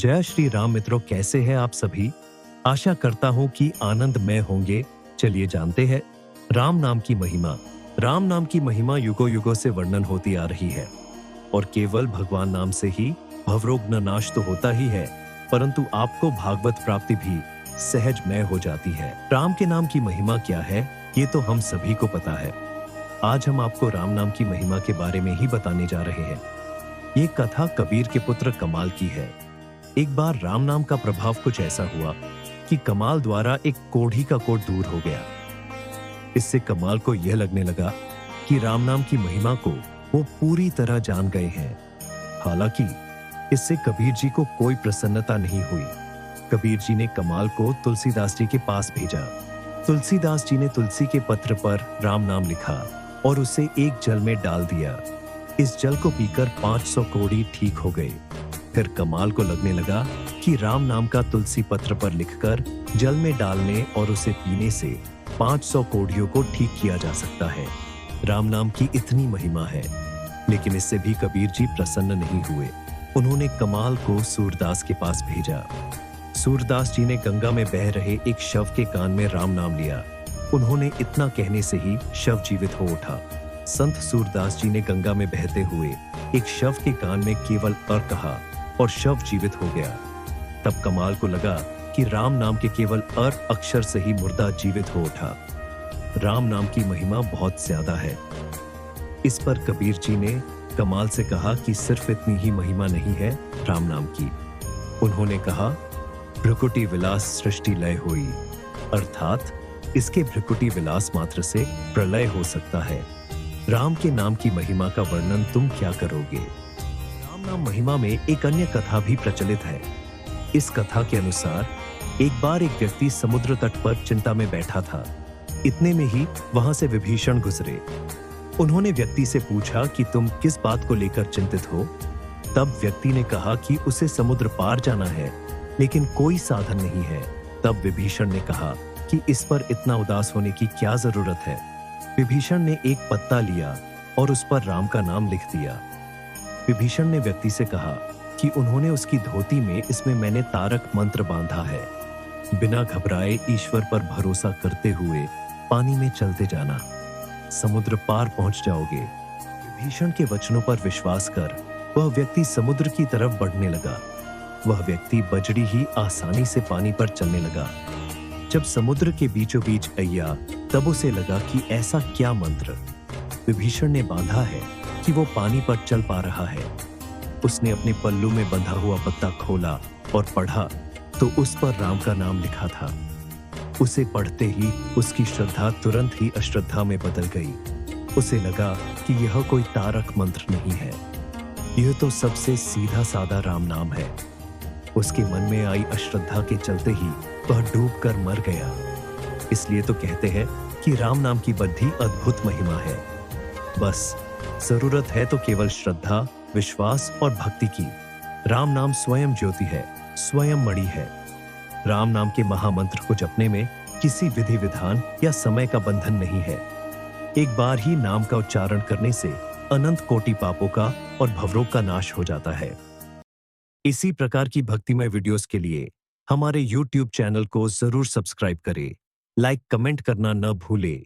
जय श्री राम मित्रों, कैसे हैं आप सभी। आशा करता हूं कि आनंदमय होंगे। चलिए जानते हैं राम नाम की महिमा। राम नाम की महिमा युगों युगों से वर्णन होती आ रही है और केवल भगवान नाम से ही भवरोग न नाश तो होता ही है, परंतु आपको भागवत प्राप्ति भी सहजमय हो जाती है। राम के नाम की महिमा क्या है, ये तो हम सभी को पता है। आज हम आपको राम नाम की महिमा के बारे में ही बताने जा रहे हैं। ये कथा कबीर के पुत्र कमाल की है। एक बार राम नाम का प्रभाव कुछ ऐसा हुआ कि कमाल द्वारा एक कोढ़ी का कोढ़ दूर हो गया। इससे कमाल को यह लगने लगा कि राम नाम की महिमा को वो पूरी तरह जान गए हैं। हालांकि इससे कबीर जी को कोई प्रसन्नता नहीं हुई। कबीर जी ने कमाल को तुलसीदास जी के पास भेजा। तुलसीदास जी ने तुलसी के पत्र पर राम नाम लिखा और उसे एक जल में डाल दिया। इस जल को पीकर 500 कोढ़ी ठीक हो गए। फिर कमाल को लगने लगा कि राम नाम का तुलसी पत्र पर लिखकर जल में डालने और उसे पीने से 500 कोढ़ियों को ठीक किया जा सकता है। राम नाम की इतनी महिमा है, लेकिन इससे भी कबीर जी प्रसन्न नहीं हुए। उन्होंने कमाल को सूरदास के पास भेजा। सूरदास जी ने गंगा में बह रहे एक शव के कान में राम नाम लिया। उन्होंने इतना कहने से ही शव जीवित हो उठा। संत सूरदास जी ने गंगा में बहते हुए एक शव के कान में केवल अर कहा और शव जीवित हो गया। तब कमाल को लगा कि राम नाम के केवल अर अक्षर से ही मुर्दा जीवित हो उठा। राम नाम की महिमा बहुत ज्यादा है। इस पर कबीर जी ने कमाल से कहा कि सिर्फ इतनी ही महिमा नहीं है राम नाम की। उन्होंने कहा, भ्रुकुटी विलास सृष्टि लय हुई, अर्थात इसके भ्रुकुटी विलास मात्र से प्रलय हो सकता है। राम के नाम की महिमा का वर्णन तुम क्या करोगे। राम नाम महिमा में एक अन्य कथा भी प्रचलित है। इस कथा के अनुसार एक बार एक व्यक्ति समुद्र तट पर चिंता में बैठा था। इतने में ही वहां से विभीषण गुजरे। उन्होंने व्यक्ति से पूछा कि तुम किस बात को लेकर चिंतित हो। तब व्यक्ति ने कहा कि उसे समुद्र पार जाना है, लेकिन कोई साधन नहीं है। तब विभीषण ने कहा कि इस पर इतना उदास होने की क्या जरूरत है। विभीषण ने एक पत्ता लिया और उस पर राम का नाम लिख दिया। विभीषण ने व्यक्ति से कहा कि उन्होंने उसकी धोती में इसमें मैंने तारक मंत्र बांधा है। बिना घबराए ईश्वर पर भरोसा करते हुए पानी में चलते जाना, समुद्र पार पहुंच जाओगे। विभीषण के वचनों पर विश्वास कर वह व्यक्ति समुद्र की तरफ बढ़ने लगा। वह व्यक्ति बजड़ी ही आसानी से पानी पर चलने लगा। जब समुद्र के बीचों बीच अय्या, तब उसे लगा कि ऐसा क्या मंत्र विभीषण ने बांधा है कि वो पानी पर चल पा रहा है। उसने अपने पल्लू में बंधा हुआ पत्ता खोला और पढ़ा तो उस पर राम का नाम लिखा था। उसे पढ़ते ही उसकी श्रद्धा तुरंत ही अश्रद्धा में बदल गई। उसे लगा कि यह कोई तारक मंत्र नहीं है, यह तो सबसे सीधा साधा राम नाम है। उसके मन में आई अश्रद्धा के चलते ही वह डूबकर मर गया। इसलिए तो कहते हैं कि राम नाम की बड़ी अद्भुत महिमा है। बस जरूरत है तो केवल श्रद्धा, विश्वास और भक्ति की। राम नाम स्वयं ज्योति है, स्वयं मणि है। राम नाम के महामंत्र को जपने में किसी विधि विधान या समय का बंधन नहीं है। एक बार ही नाम का उच्चारण करने से अनंत कोटि पापों का और भवरोग का नाश हो जाता है। इसी प्रकार की भक्तिमय वीडियोस के लिए हमारे YouTube चैनल को जरूर सब्सक्राइब करें। लाइक कमेंट करना न भूलें।